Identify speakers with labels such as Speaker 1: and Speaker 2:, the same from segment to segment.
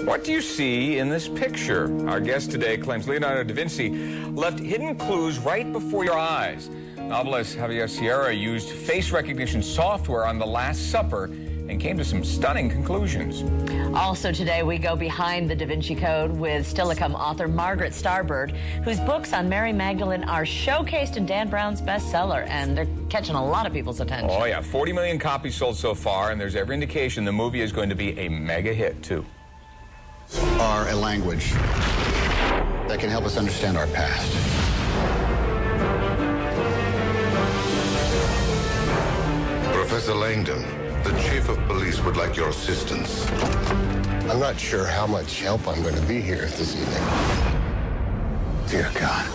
Speaker 1: What do you see in this picture? Our guest today claims Leonardo da Vinci left hidden clues right before your eyes. Novelist Javier used face recognition software on The Last Supper and came to some stunning conclusions.
Speaker 2: Also today, we go behind the Da Vinci Code with Stillicum author Margaret Starbird, whose books on Mary Magdalene are showcased in Dan Brown's bestseller, and they're catching a lot of people's attention.
Speaker 1: Oh, yeah. 40 million copies sold so far, and there's every indication the movie is going to be a mega hit, too.
Speaker 3: Are a language that can help us understand our past.
Speaker 4: Professor Langdon, the chief of police would like your assistance.
Speaker 3: I'm not sure how much help I'm going to be here this evening. Dear God.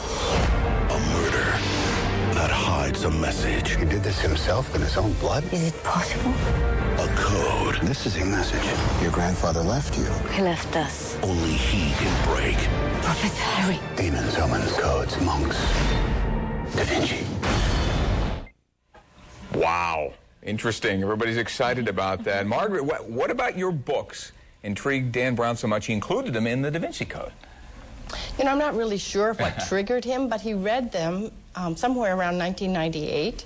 Speaker 4: A murder that hides a message.
Speaker 3: He did this himself in his own blood?
Speaker 2: Is it possible?
Speaker 4: A code.
Speaker 3: This is a message. Your grandfather left you.
Speaker 2: He left us.
Speaker 4: Only he can break.
Speaker 2: Professor Harry.
Speaker 3: Demons, omens, codes, monks. Da Vinci.
Speaker 1: Wow. Interesting. Everybody's excited about that. Margaret, what about your books intrigued Dan Brown so much he included them in the Da Vinci Code?
Speaker 5: You know, I'm not really sure what triggered him, but he read them somewhere around 1998.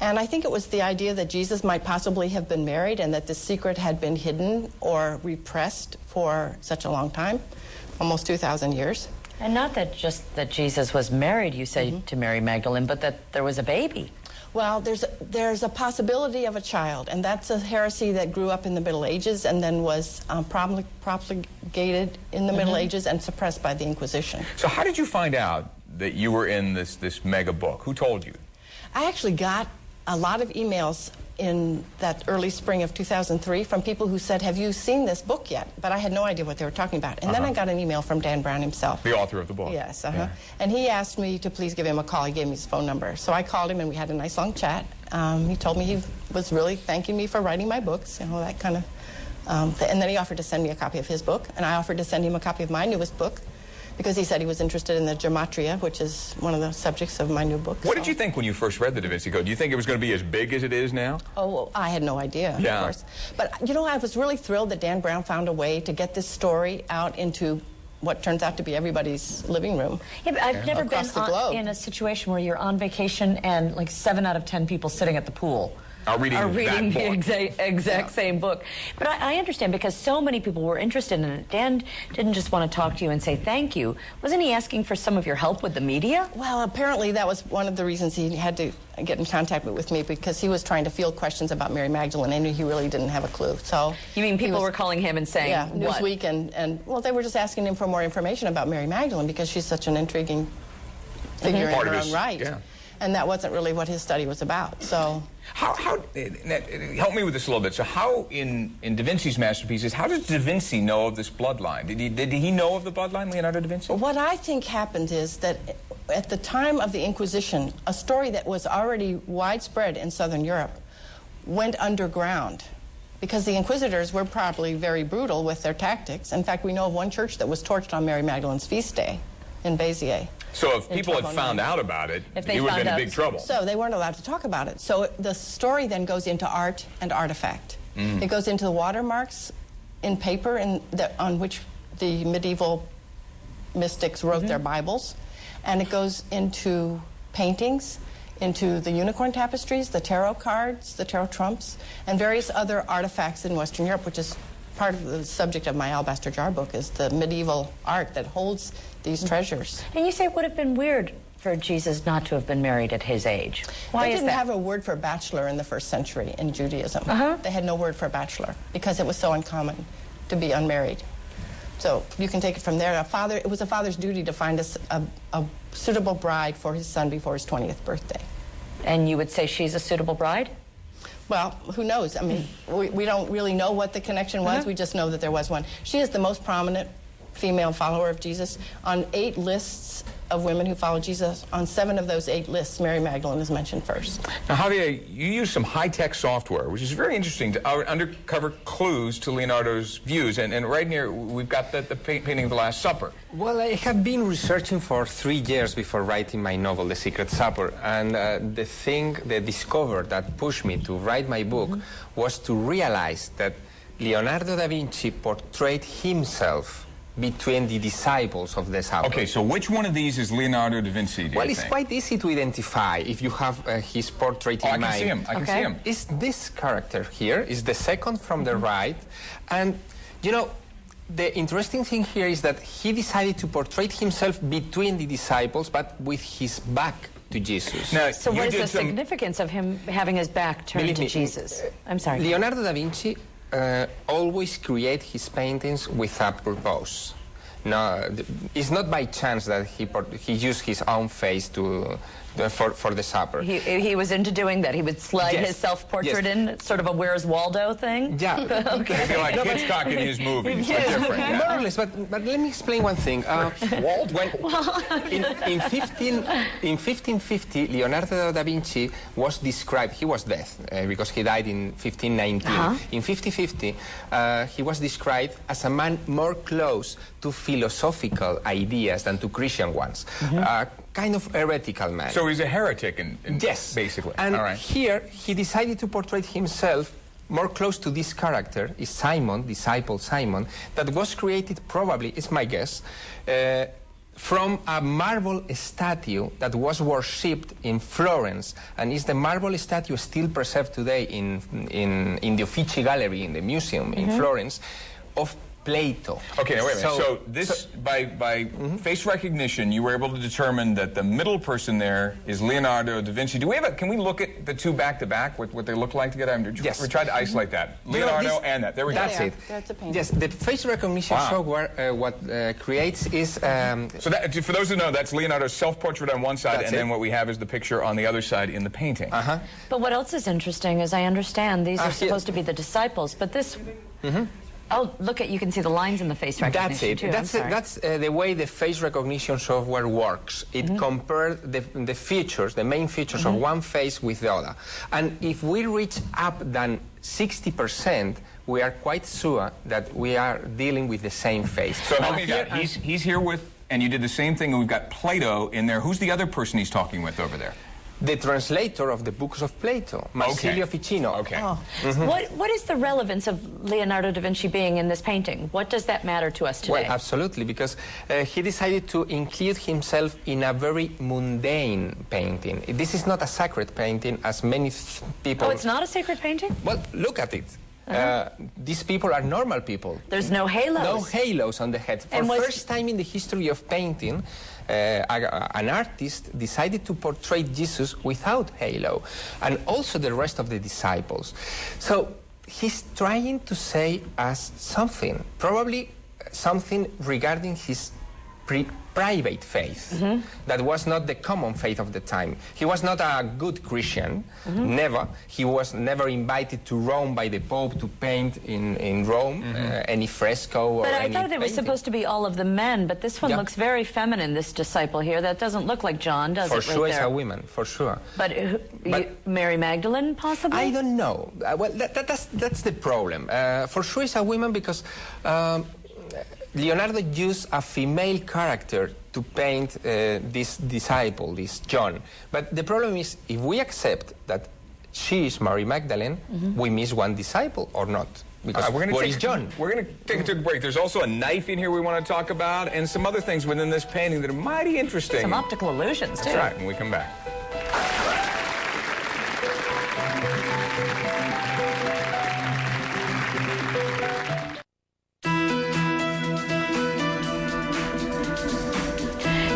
Speaker 5: And I think it was the idea that Jesus might possibly have been married and that the secret had been hidden or repressed for such a long time, almost 2,000 years.
Speaker 2: And not that just that Jesus was married, you say, to Mary Magdalene, but that there was a baby.
Speaker 5: Well, there's a possibility of a child, and that's a heresy that grew up in the Middle Ages and then was propagated in the Middle Ages and suppressed by the Inquisition.
Speaker 1: So how did you find out that you were in this mega book? Who told you?
Speaker 5: I actually got a lot of emails in that early spring of 2003 from people who said, have you seen this book yet? But I had no idea what they were talking about. And then I got an email from Dan Brown himself.
Speaker 1: The author of the book.
Speaker 5: Yes,
Speaker 1: Yeah.
Speaker 5: And he asked me to please give him a call. He gave me his phone number. So I called him and we had a nice long chat. He told me he was really thanking me for writing my books, you know, that kind of, and then he offered to send me a copy of his book, and I offered to send him a copy of my newest book, because he said he was interested in the gematria, which is one of the subjects of my new book.
Speaker 1: What did you think when you first read the Da Vinci Code? Do you think it was going to be as big as it is now?
Speaker 5: Oh, well, I had no idea,
Speaker 1: Yeah.
Speaker 5: of course. But, you know, I was really thrilled that Dan Brown found a way to get this story out into what turns out to be everybody's living room.
Speaker 2: Yeah, but I've never been
Speaker 5: Across the globe.
Speaker 2: in a situation where you're on vacation and like 7 out of 10 people sitting at the pool
Speaker 1: Are reading that book.
Speaker 2: the exact same book. But I understand, because so many people were interested in it. Dan didn't just want to talk to you and say thank you. Wasn't he asking for some of your help with the media?
Speaker 5: Well, apparently that was one of the reasons he had to get in contact with me, because he was trying to field questions about Mary Magdalene, and he really didn't have a clue. So
Speaker 2: You mean people were calling him and saying
Speaker 5: yeah,
Speaker 2: what?
Speaker 5: Newsweek and well, they were just asking him for more information about Mary Magdalene, because she's such an intriguing figure in
Speaker 1: Part
Speaker 5: her
Speaker 1: of
Speaker 5: own
Speaker 1: his-
Speaker 5: right.
Speaker 1: yeah.
Speaker 5: And that wasn't really what his study was about. So
Speaker 1: Help me with this a little bit. So how, in Da Vinci's masterpieces, how does Da Vinci know of this bloodline? Did he know of the bloodline, Leonardo da Vinci?
Speaker 5: what I think happened is that at the time of the Inquisition, a story that was already widespread in Southern Europe went underground, because the Inquisitors were probably very brutal with their tactics. In fact, we know of one church that was torched on Mary Magdalene's feast day in Béziers.
Speaker 1: So if people had found out about it, he would have been in big trouble.
Speaker 5: So they weren't allowed to talk about it. So the story then goes into art and artifact. It goes into the watermarks in paper on which the medieval mystics wrote their Bibles. And it goes into paintings, into the unicorn tapestries, the tarot cards, the tarot trumps, and various other artifacts in Western Europe, which is part of the subject of my Alabaster Jar book, is the medieval art that holds these treasures.
Speaker 2: And you say it would have been weird for Jesus not to have been married at his age. Why
Speaker 5: They
Speaker 2: is
Speaker 5: didn't
Speaker 2: that?
Speaker 5: have a word for bachelor in the first century in Judaism. They had no word for bachelor because it was so uncommon to be unmarried. So you can take it from there. It was a father's duty to find us a suitable bride for his son before his 20th birthday.
Speaker 2: And you would say she's a suitable bride?
Speaker 5: Well, who knows? I mean, we don't really know what the connection was. We just know that there was one. She is the most prominent female follower of Jesus. On 8 lists of women who follow Jesus, on 7 of those 8 lists, Mary Magdalene is mentioned first.
Speaker 1: Now, Javier, you use some high-tech software, which is very interesting, to uncover clues to Leonardo's views. And right here, we've got the painting of the Last Supper.
Speaker 6: Well, I have been researching for 3 years before writing my novel, The Secret Supper. And the discovery that pushed me to write my book was to realize that Leonardo da Vinci portrayed himself between the disciples of the Supper.
Speaker 1: Okay, so which one of these is Leonardo da Vinci, do
Speaker 6: Well,
Speaker 1: you
Speaker 6: it's
Speaker 1: think?
Speaker 6: quite easy to identify if you have his portrait in mind.
Speaker 1: I can see him. I can see him.
Speaker 6: Is this character here, is the second from the right, and you know, the interesting thing here is that he decided to portray himself between the disciples, but with his back to Jesus.
Speaker 1: Now,
Speaker 2: So
Speaker 1: you
Speaker 2: what is
Speaker 1: did
Speaker 2: the
Speaker 1: some-
Speaker 2: significance of him having his back turned
Speaker 6: Believe
Speaker 2: to
Speaker 6: me,
Speaker 2: Jesus? I'm sorry.
Speaker 6: Leonardo da Vinci always create his paintings with a purpose. No, it's not by chance that he used his own face for the supper.
Speaker 2: He was into doing that. He would slide
Speaker 6: Yes.
Speaker 2: his self-portrait in, sort of a Where's Waldo thing?
Speaker 6: Yeah.
Speaker 1: I feel like Hitchcock in his movies. But different, yeah.
Speaker 6: More or less, but let me explain one thing. In 1550, Leonardo da Vinci was described, he was dead because he died in 1519. In 1550, he was described as a man more close to philosophical ideas than to Christian ones. Kind of heretical man.
Speaker 1: So he's a heretic,
Speaker 6: Yes,
Speaker 1: basically.
Speaker 6: And
Speaker 1: all right.
Speaker 6: here he decided to portray himself more close to this character, is Simon, disciple Simon, that was created probably, is my guess, from a marble statue that was worshipped in Florence, and is the marble statue still preserved today in the Uffizi Gallery in the museum in Florence, of Plato.
Speaker 1: Okay, now wait a minute. So this, by face recognition, you were able to determine that the middle person there is Leonardo da Vinci. Do we have can we look at the two back to back, what they look like together?
Speaker 6: Yes.
Speaker 1: We tried to isolate that. Leonardo and that. There we go.
Speaker 6: That's it.
Speaker 5: That's a painting.
Speaker 6: Yes, the face recognition software what creates is...
Speaker 1: So that, for those who know, that's Leonardo's self-portrait on one side,
Speaker 6: That's
Speaker 1: and then
Speaker 6: it.
Speaker 1: what we have is the picture on the other side in the painting.
Speaker 2: But what else is interesting is I understand these are
Speaker 6: here.
Speaker 2: supposed to be the disciples, but this... Oh, look at, you can see the lines in the face recognition
Speaker 6: That's it.
Speaker 2: too.
Speaker 6: That's the way the face recognition software works. It compares the features, the main features of one face with the other. And if we reach up than 60%, we are quite sure that we are dealing with the same face.
Speaker 1: So help me out. He's here with, and you did the same thing, and we've got Plato in there. Who's the other person he's talking with over there?
Speaker 6: The translator of the books of Plato, Marsilio Ficino.
Speaker 1: Okay.
Speaker 2: What is the relevance of Leonardo da Vinci being in this painting? What does that matter to us today?
Speaker 6: Well, absolutely, because he decided to include himself in a very mundane painting. This is not a sacred painting, as many people...
Speaker 2: Oh, it's not a sacred painting?
Speaker 6: Well, look at it. These people are normal people.
Speaker 2: There's no halos.
Speaker 6: No halos on the head. For the first time in the history of painting, an artist decided to portray Jesus without halo, and also the rest of the disciples. So he's trying to say us something, probably something regarding his private faith that was not the common faith of the time. He was not a good Christian, never. He was never invited to Rome by the Pope to paint in Rome, any fresco or
Speaker 2: But I
Speaker 6: any
Speaker 2: thought it was
Speaker 6: painting.
Speaker 2: supposed to be all of the men, but this one looks very feminine, this disciple here. That doesn't look like John, does
Speaker 6: For
Speaker 2: it, right
Speaker 6: sure it's
Speaker 2: there?
Speaker 6: a woman, for sure.
Speaker 2: But, Mary Magdalene, possibly?
Speaker 6: I don't know. Well, that's the problem. For sure it's a woman because Leonardo used a female character to paint this disciple, this John. But the problem is, if we accept that she is Mary Magdalene, we miss one disciple or not. Because where is John?
Speaker 1: We're going to take a quick break. There's also a knife in here we want to talk about, and some other things within this painting that are mighty interesting.
Speaker 2: Some optical illusions, too.
Speaker 1: That's right, when we come back.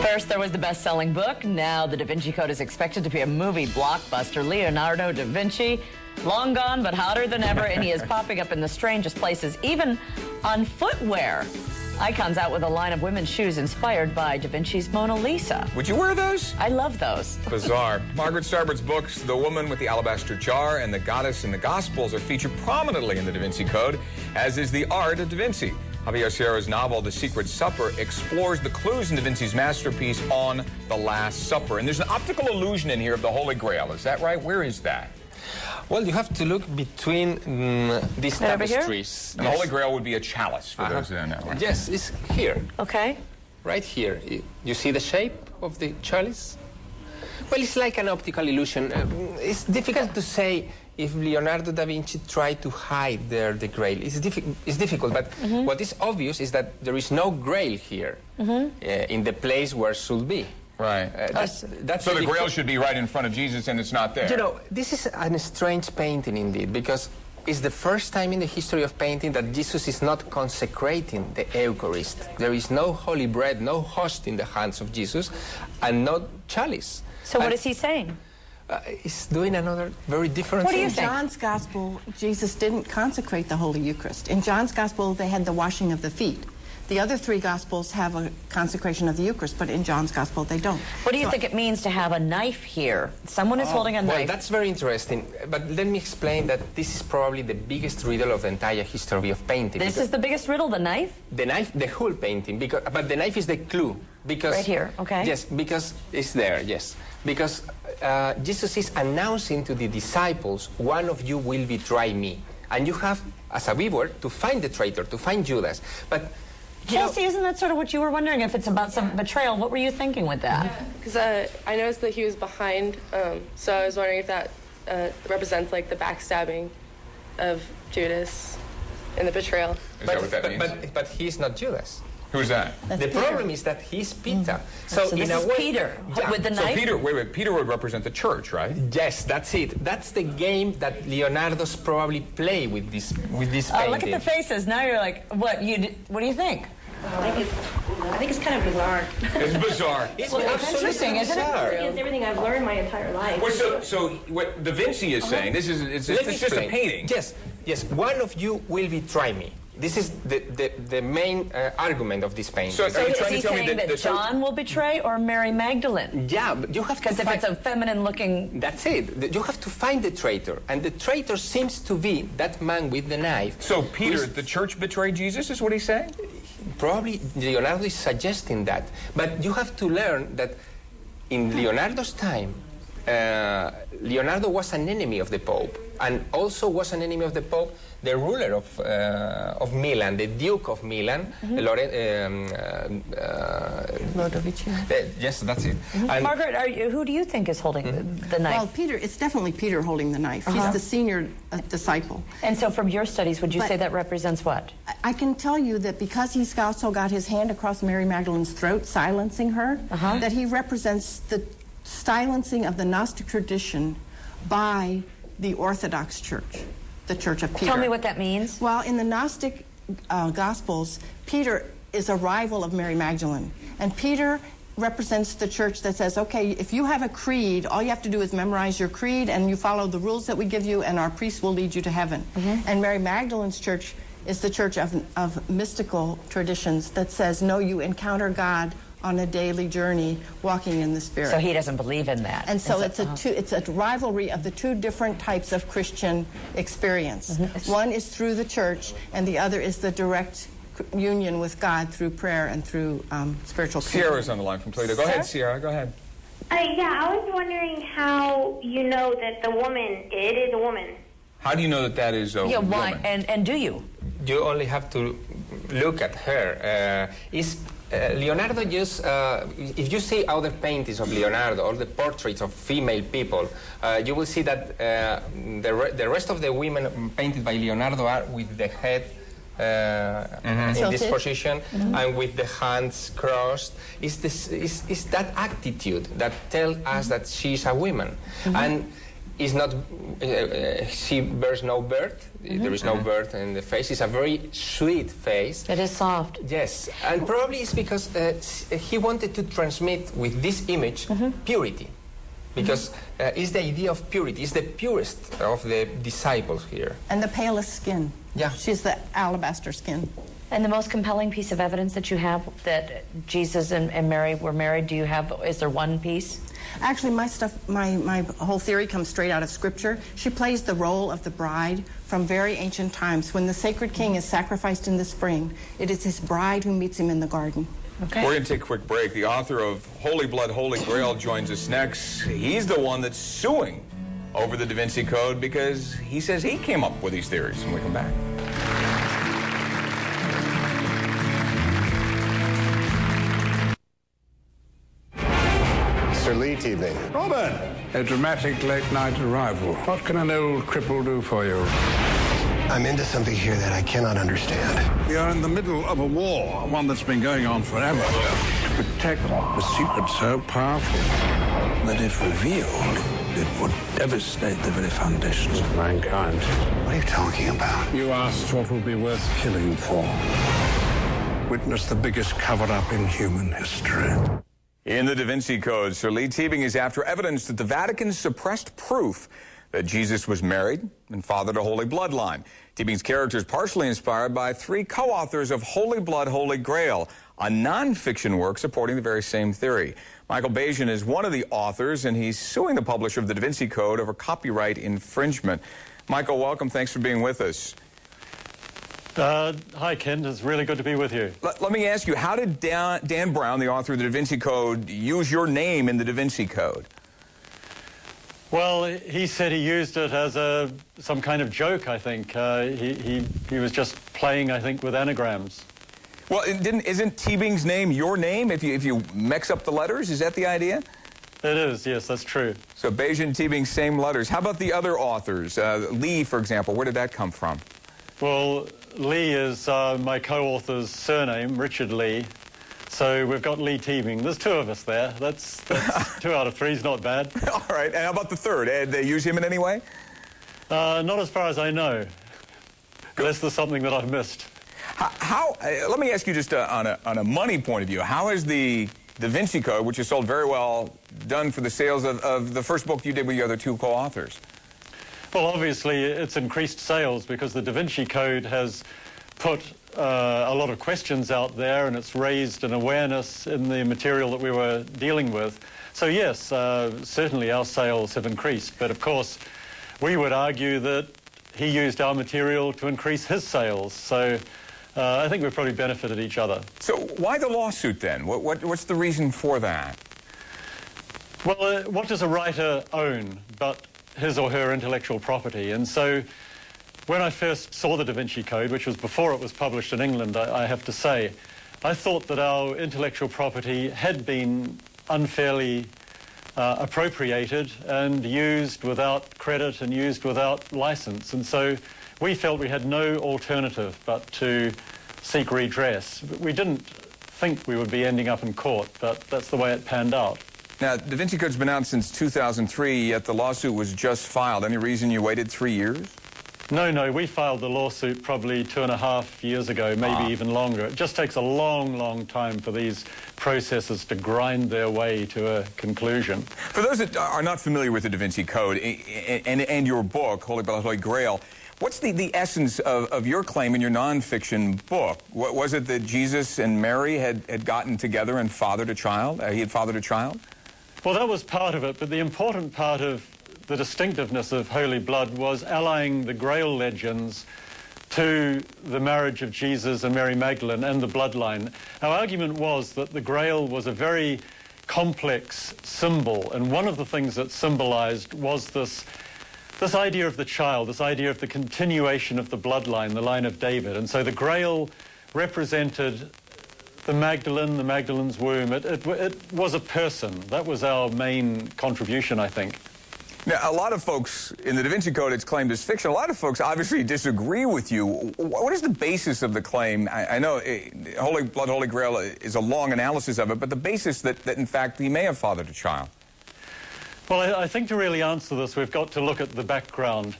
Speaker 2: First, there was the best-selling book. Now the Da Vinci Code is expected to be a movie blockbuster. Leonardo da Vinci, long gone but hotter than ever, and he is popping up in the strangest places, even on footwear. Icon's out with a line of women's shoes inspired by Da Vinci's Mona Lisa.
Speaker 1: Would you wear those?
Speaker 2: I love those.
Speaker 1: Bizarre. Margaret Starboard's books, The Woman with the Alabaster Jar and The Goddess in the Gospels, are featured prominently in the Da Vinci Code, as is The Art of Da Vinci. Javier Sierra's novel, The Secret Supper, explores the clues in Da Vinci's masterpiece on the Last Supper. And there's an optical illusion in here of the Holy Grail. Is that right? Where is that?
Speaker 6: Well, you have to look between these tapestries.
Speaker 1: And the Holy Grail would be a chalice, for those who don't know. Right?
Speaker 6: Yes, it's here.
Speaker 2: Okay.
Speaker 6: Right here. You see the shape of the chalice? Well, it's like an optical illusion. It's difficult to say if Leonardo da Vinci tried to hide there the Grail. It's difficult, but what is obvious is that there is no Grail here in the place where it should be.
Speaker 1: Right.
Speaker 6: That's
Speaker 1: so the Grail should be right in front of Jesus, and it's not there.
Speaker 6: You know, this is a strange painting indeed, because it's the first time in the history of painting that Jesus is not consecrating the Eucharist. There is no holy bread, no host in the hands of Jesus, and no chalice.
Speaker 2: So what is he saying?
Speaker 6: He's doing another very different
Speaker 2: What do
Speaker 6: thing.
Speaker 2: you think?
Speaker 5: In John's Gospel, Jesus didn't consecrate the Holy Eucharist. In John's Gospel, they had the washing of the feet. The other three Gospels have a consecration of the Eucharist, but in John's Gospel, they don't.
Speaker 2: What do you think it means to have a knife here? Someone is holding a knife.
Speaker 6: Well, that's very interesting. But let me explain that this is probably the biggest riddle of the entire history of painting.
Speaker 2: This is the biggest riddle, the knife?
Speaker 6: The knife, the whole painting, but the knife is the clue. Because,
Speaker 2: right here, okay.
Speaker 6: Yes, because it's there, yes. Because Jesus is announcing to the disciples, one of you will betray me. And you have, as a viewer, to find the traitor, to find Judas. But
Speaker 2: Chelsea, isn't that sort of what you were wondering, if it's about some betrayal? What were you thinking with that?
Speaker 7: Because I noticed that he was behind, so I was wondering if that represents like the backstabbing of Judas in the betrayal.
Speaker 1: Is that what that means?
Speaker 6: But he's not Judas.
Speaker 1: Who's that?
Speaker 5: That's
Speaker 6: The
Speaker 5: Peter.
Speaker 6: problem is that he's Peter.
Speaker 2: So this is Peter with the
Speaker 1: So
Speaker 2: knife?
Speaker 1: Peter, wait, Peter would represent the church, right?
Speaker 6: Yes, that's it. That's the game that Leonardo's probably play with this painting.
Speaker 2: Look at the faces. Now you're like, what do you think?
Speaker 8: I think it's kind of bizarre.
Speaker 1: It's bizarre.
Speaker 6: It's
Speaker 2: interesting, isn't it?
Speaker 8: It's everything I've learned my entire life.
Speaker 1: Well, so what Da Vinci is saying, this is
Speaker 6: Let me
Speaker 1: it's just a
Speaker 6: explain.
Speaker 1: painting.
Speaker 6: Yes, one of you will betray me. This is the main argument of this painting.
Speaker 1: So are you
Speaker 2: Is
Speaker 1: trying
Speaker 2: he
Speaker 1: to tell me
Speaker 2: saying that
Speaker 1: the
Speaker 2: John will betray or Mary Magdalene?
Speaker 6: yeah, but you have to
Speaker 2: Because if it's a feminine-looking...
Speaker 6: That's it. You have to find the traitor. And the traitor seems to be that man with the knife.
Speaker 1: So Peter,
Speaker 6: who is-
Speaker 1: the church betrayed Jesus, is what he's saying?
Speaker 6: Probably Leonardo is suggesting that. But you have to learn that in Leonardo's time, Leonardo was an enemy of the Pope, and also was an enemy of the Pope the ruler of Milan, the Duke of Milan, yes, that's it. And
Speaker 2: Margaret, who do you think is holding the knife?
Speaker 5: Well, Peter, it's definitely Peter holding the knife. He's the senior disciple.
Speaker 2: And so from your studies, would you
Speaker 5: But-
Speaker 2: say that represents what?
Speaker 5: I can tell you that because he's also got his hand across Mary Magdalene's throat, silencing her, that he represents the silencing of the Gnostic tradition by the Orthodox Church, the Church of Peter.
Speaker 2: Tell me what that means.
Speaker 5: Well, in the Gnostic Gospels, Peter is a rival of Mary Magdalene. And Peter represents the church that says, okay, if you have a creed, all you have to do is memorize your creed and you follow the rules that we give you and our priest will lead you to heaven. And Mary Magdalene's church is the church of mystical traditions that says, no, you encounter God on a daily journey walking in the Spirit.
Speaker 2: So he doesn't believe in that.
Speaker 5: And so it's a rivalry of the two different types of Christian experience. One is through the church, and the other is the direct union with God through prayer and through spiritual community.
Speaker 1: Sierra's on the line from Toledo. Go ahead, Sierra. Go ahead.
Speaker 9: Yeah, I was wondering how you know that it is a woman.
Speaker 1: How do you know that that is a
Speaker 2: Yeah, why?
Speaker 1: woman?
Speaker 2: And do you?
Speaker 6: you only have to look at her. Leonardo just, if you see other paintings of Leonardo or the portraits of female people, you will see that the rest of the women painted by Leonardo are with the head in this position and with the hands crossed. It's that attitude that tells us that she's a woman. And it's not, she bears no birth. There is no birth in the face. It's a very sweet face.
Speaker 2: It is soft.
Speaker 6: Yes, and probably it's because he wanted to transmit with this image purity. Because it's the idea of purity. It's the purest of the disciples here.
Speaker 5: And the palest skin.
Speaker 6: Yeah.
Speaker 5: She's the alabaster skin.
Speaker 2: And the most compelling piece of evidence that you have that Jesus and Mary were married, is there one piece?
Speaker 5: Actually, my whole theory comes straight out of Scripture. She plays the role of the bride from very ancient times. When the sacred king is sacrificed in the spring, it is his bride who meets him in the garden.
Speaker 2: Okay.
Speaker 1: We're going to take a quick break. The author of Holy Blood, Holy Grail joins us next. He's the one that's suing over the Da Vinci Code because he says he came up with these theories. When we come back.
Speaker 3: Sir Lee Teabing.
Speaker 10: Robert, a dramatic late-night arrival. What can an old cripple do for you?
Speaker 3: I'm into something here that I cannot understand.
Speaker 10: We are in the middle of a war, one that's been going on forever. To protect a secret so powerful that if revealed, it would devastate the very foundations of mankind.
Speaker 3: What are you talking about?
Speaker 10: You asked what would be worth killing for. Witness the biggest cover-up in human history.
Speaker 1: In the Da Vinci Code, Sir Lee Teabing is after evidence that the Vatican suppressed proof that Jesus was married and fathered a Holy Bloodline. Teabing's character is partially inspired by 3 co-authors of Holy Blood, Holy Grail, a non-fiction work supporting the very same theory. Michael Bajan is one of the authors, and he's suing the publisher of the Da Vinci Code over copyright infringement. Michael, welcome. Thanks for being with us.
Speaker 11: Hi, Ken. It's really good to be with you.
Speaker 1: Let me ask you, how did Dan Brown, the author of the Da Vinci Code, use your name in the Da Vinci Code?
Speaker 11: Well, he said he used it as some kind of joke, I think. He was just playing, I think, with anagrams.
Speaker 1: Well, isn't Teabing's name your name if you mix up the letters? Is that the idea?
Speaker 11: It is, yes, that's true.
Speaker 1: So Bajan, Teabing, same letters. How about the other authors? Lee, for example, where did that come from?
Speaker 11: Well, Lee is my co-author's surname, Richard Lee. So we've got Lee Teabing. There's 2 of us there. That's 2 out of 3 is not bad.
Speaker 1: All right. And how about the third? Did they use him in any way?
Speaker 11: Not as far as I know. Unless there's something that I've missed.
Speaker 1: Let me ask you just on a money point of view, how is the Da Vinci Code, which is sold very well, done for the sales of the first book you did with the other 2 co-authors?
Speaker 11: Well, obviously, it's increased sales because the Da Vinci Code has put a lot of questions out there, and it's raised an awareness in the material that we were dealing with. So yes, certainly our sales have increased, but of course we would argue that he used our material to increase his sales. So I think we've probably benefited each other.
Speaker 1: So why the lawsuit then? What's the reason for that?
Speaker 11: Well, what does a writer own but his or her intellectual property? And so when I first saw the Da Vinci Code, which was before it was published in England, I have to say, I thought that our intellectual property had been unfairly appropriated and used without credit and used without license. And so we felt we had no alternative but to seek redress. We didn't think we would be ending up in court, but that's the way it panned out.
Speaker 1: Now, Da Vinci Code's been out since 2003, yet the lawsuit was just filed. Any reason you waited 3 years?
Speaker 11: No, we filed the lawsuit probably 2.5 years ago, maybe even longer. It just takes a long, long time for these processes to grind their way to a conclusion. For
Speaker 1: those that are not familiar with the Da Vinci Code and your book, Holy Blood, Holy Grail, what's the essence of your claim in your nonfiction book? Was it that Jesus and Mary had gotten together and fathered a child? He had fathered a child?
Speaker 11: Well, that was part of it, but the important part of the distinctiveness of Holy Blood was allying the Grail legends to the marriage of Jesus and Mary Magdalene and the bloodline. Our argument was that the Grail was a very complex symbol, and one of the things that symbolized was this idea of the child, this idea of the continuation of the bloodline, the line of David. And so the Grail represented the Magdalene's womb. It was a person. That was our main contribution, I think.
Speaker 1: Now, a lot of folks in the Da Vinci Code, it's claimed as fiction. A lot of folks obviously disagree with you. What is the basis of the claim? I know Holy Blood, Holy Grail is a long analysis of it, but the basis that in fact, he may have fathered a child.
Speaker 11: Well, I think to really answer this, we've got to look at the background.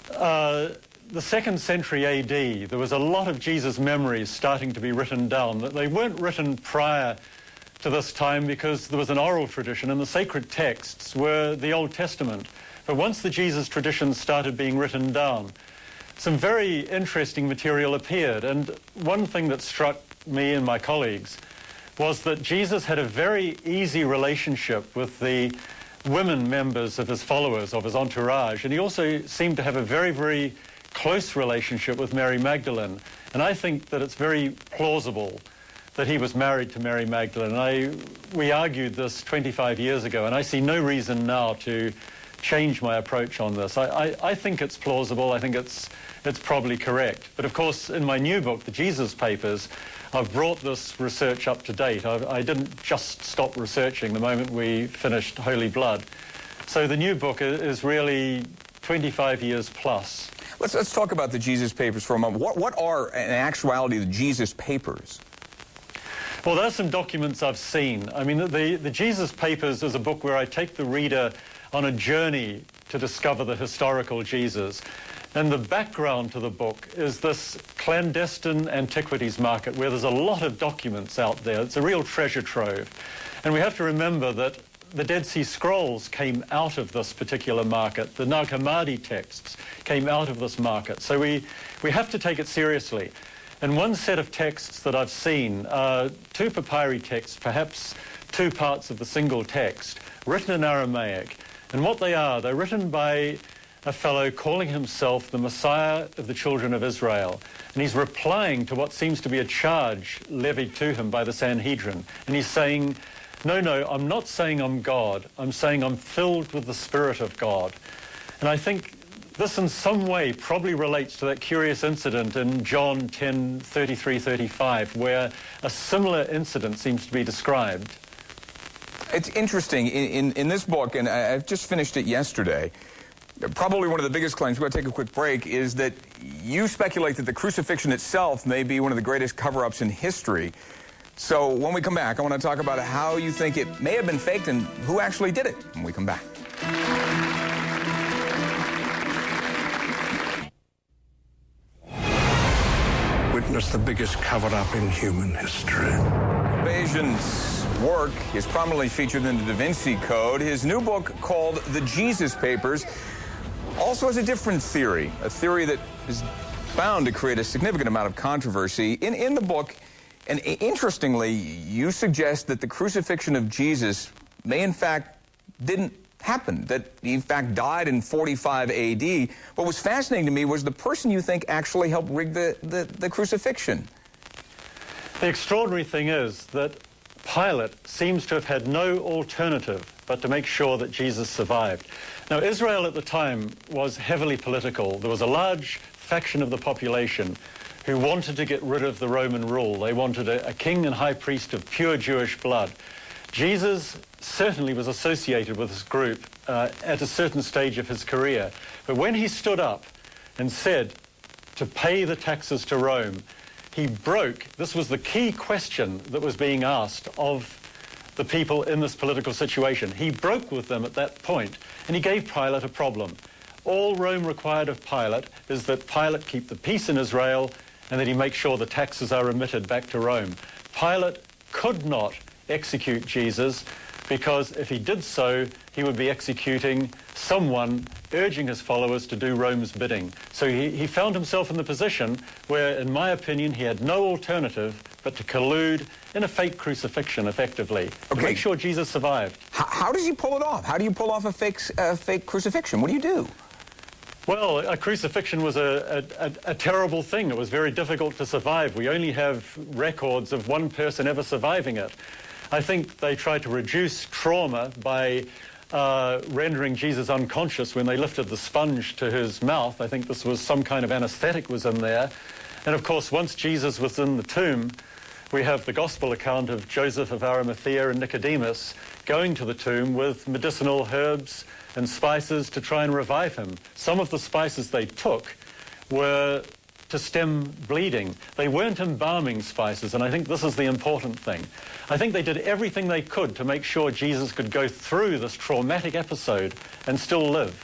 Speaker 11: The 2nd century AD, there was a lot of Jesus' memories starting to be written down. They weren't written prior to this time because there was an oral tradition, and the sacred texts were the Old Testament. But once the Jesus traditions started being written down, some very interesting material appeared. And one thing that struck me and my colleagues was that Jesus had a very easy relationship with the women members of his followers, of his entourage, and he also seemed to have a very, very close relationship with Mary Magdalene. And I think that it's very plausible that he was married to Mary Magdalene. We argued this 25 years ago, and I see no reason now to change my approach on this. I think it's plausible. I think it's it's probably correct. But of course, in my new book, The Jesus Papers, I've brought this research up to date. I didn't just stop researching the moment we finished Holy Blood. So the new book is really 25 years plus.
Speaker 1: Let's talk about the Jesus Papers for a moment. What are, in actuality, the Jesus Papers?
Speaker 11: Well, there are some documents I've seen. I mean, the Jesus Papers is a book where I take the reader on a journey to discover the historical Jesus. And the background to the book is this clandestine antiquities market where there's a lot of documents out there. It's a real treasure trove. And we have to remember that the Dead Sea Scrolls came out of this particular market. The Nag Hammadi texts came out of this market. So we have to take it seriously. And one set of texts that I've seen are two papyri texts, perhaps two parts of the single text, written in Aramaic. And what they are, they're written by a fellow calling himself the Messiah of the children of Israel. And he's replying to what seems to be a charge levied to him by the Sanhedrin. And he's saying, no, I'm not saying I'm God. I'm saying I'm filled with the Spirit of God. And I think this in some way probably relates to that curious incident in John 10:33-35, where a similar incident seems to be described.
Speaker 1: It's interesting. In this book, and I've just finished it yesterday, probably one of the biggest claims, we're going to take a quick break, is that you speculate that the crucifixion itself may be one of the greatest cover-ups in history. So when we come back, I want to talk about how you think it may have been faked and who actually did it when we come back.
Speaker 10: Witness the biggest cover-up in human history.
Speaker 1: Bayesian's work is prominently featured in the Da Vinci Code. His new book, called The Jesus Papers, also has a different theory, a theory that is bound to create a significant amount of controversy. In the book, and interestingly, you suggest that the crucifixion of Jesus may in fact didn't happen, that he in fact died in 45 AD. What was fascinating to me was the person you think actually helped rig the crucifixion.
Speaker 11: The extraordinary thing is that Pilate seems to have had no alternative but to make sure that Jesus survived. Now, Israel at the time was heavily political. There was a large faction of the population who wanted to get rid of the Roman rule. They wanted a king and high priest of pure Jewish blood. Jesus certainly was associated with this group at a certain stage of his career. But when he stood up and said to pay the taxes to Rome, he broke, this was the key question that was being asked of the people in this political situation. He broke with them at that point, and he gave Pilate a problem. All Rome required of Pilate is that Pilate keep the peace in Israel and that he make sure the taxes are remitted back to Rome. Pilate could not execute Jesus because if he did so, he would be executing someone urging his followers to do Rome's bidding. So he found himself in the position where, in my opinion, he had no alternative but to collude in a fake crucifixion, effectively, to make sure Jesus survived.
Speaker 1: How does he pull it off? How do you pull off a fake crucifixion? What do you do?
Speaker 11: Well, a crucifixion was a terrible thing. It was very difficult to survive. We only have records of one person ever surviving it. I think they tried to reduce trauma by rendering Jesus unconscious when they lifted the sponge to his mouth. I think this was some kind of anesthetic was in there. And of course, once Jesus was in the tomb, we have the gospel account of Joseph of Arimathea and Nicodemus going to the tomb with medicinal herbs and spices to try and revive him. Some of the spices they took were to stem bleeding. They weren't embalming spices, and I think this is the important thing. I think they did everything they could to make sure Jesus could go through this traumatic episode and still live.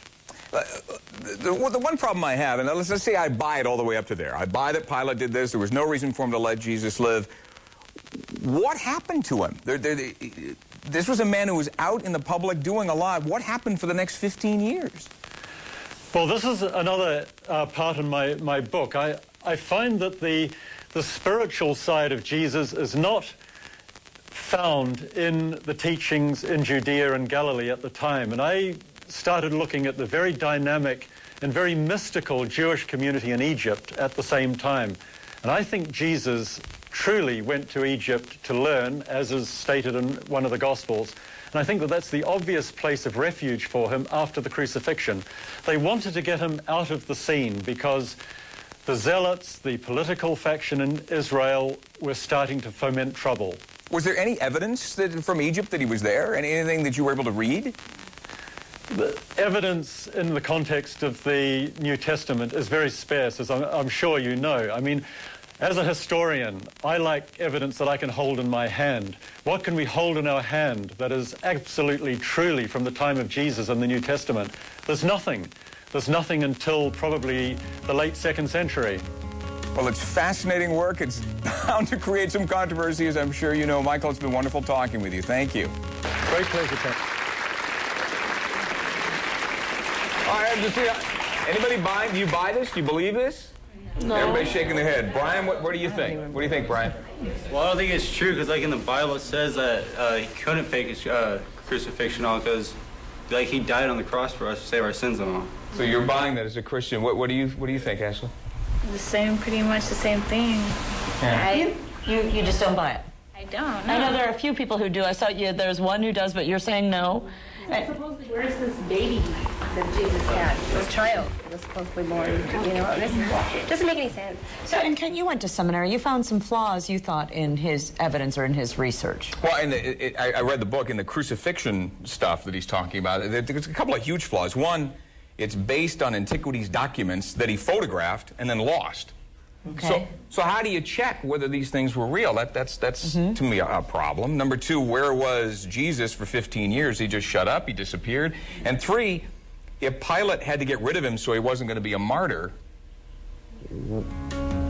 Speaker 1: The one problem I have, and let's say I buy it all the way up to there. I buy that Pilate did this. There was no reason for him to let Jesus live. What happened to him? This was a man who was out in the public doing a lot. What happened for the next 15 years?
Speaker 11: Well, this is another part in my book. I find that the spiritual side of Jesus is not found in the teachings in Judea and Galilee at the time. And I started looking at the very dynamic and very mystical Jewish community in Egypt at the same time. And I think Jesus truly went to Egypt to learn, as is stated in one of the Gospels. And I think that that's the obvious place of refuge for him after the crucifixion. They wanted to get him out of the scene because the zealots, the political faction in Israel, were starting to foment trouble.
Speaker 1: Was there any evidence from Egypt that he was there? Anything that you were able to read?
Speaker 11: The evidence in the context of the New Testament is very sparse, as I'm sure you know. I mean, as a historian, I like evidence that I can hold in my hand. What can we hold in our hand that is absolutely, truly from the time of Jesus in the New Testament? There's nothing. There's nothing until probably the late 2nd century.
Speaker 1: Well, it's fascinating work. It's bound to create some controversy, as I'm sure you know. Michael, it's been wonderful talking with you. Thank you.
Speaker 11: Great pleasure, Tim.
Speaker 1: All right, just see, anybody buy? Do you buy this? Do you believe this?
Speaker 12: No.
Speaker 1: Everybody's shaking their head. Brian, what do you think? What do you think, Brian?
Speaker 12: Well, I don't think it's true, because like in the Bible it says that he couldn't fake his crucifixion all, because like he died on the cross for us to save our sins and all.
Speaker 1: So you're buying that as a Christian. What do you think, Ashley?
Speaker 13: The same, pretty much the same thing.
Speaker 1: Yeah.
Speaker 2: You just don't buy it?
Speaker 13: I don't.
Speaker 2: No. I know there are a few people who do. I saw there's one who does, but you're saying no.
Speaker 8: Where's this baby that Jesus had? This child that was supposedly born. You know, this doesn't make any sense.
Speaker 2: So, and Kent, you went to seminary. You found some flaws, you thought, in his evidence or in his research.
Speaker 1: Well, I read the book, in the crucifixion stuff that he's talking about, there's a couple of huge flaws. One, it's based on antiquities documents that he photographed and then lost.
Speaker 2: Okay.
Speaker 1: So how do you check whether these things were real? That's to me a problem. Number two, where was Jesus for 15 years? He just shut up, he disappeared. And three, if Pilate had to get rid of him so he wasn't going to be a martyr,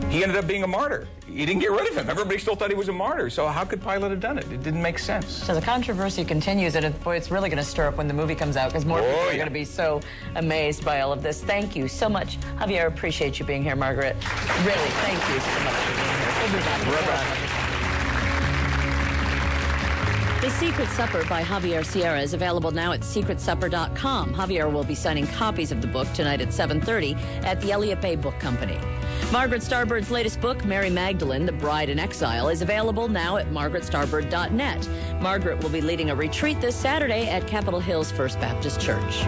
Speaker 1: he ended up being a martyr. He didn't get rid of him. Everybody still thought he was a martyr. So how could Pilate have done it? It didn't make sense.
Speaker 2: So the controversy continues, and boy, it's really going to stir up when the movie comes out, because more people are going to be so amazed by all of this. Thank you so much, Javier. Appreciate you being here, Margaret. Really, thank you so much for being here. We'll be back. The Secret Supper by Javier Sierra is available now at secretsupper.com. Javier will be signing copies of the book tonight at 7:30 at the Elliott Bay Book Company. Margaret Starbird's latest book, Mary Magdalene, The Bride in Exile, is available now at margaretstarboard.net. Margaret will be leading a retreat this Saturday at Capitol Hill's First Baptist Church.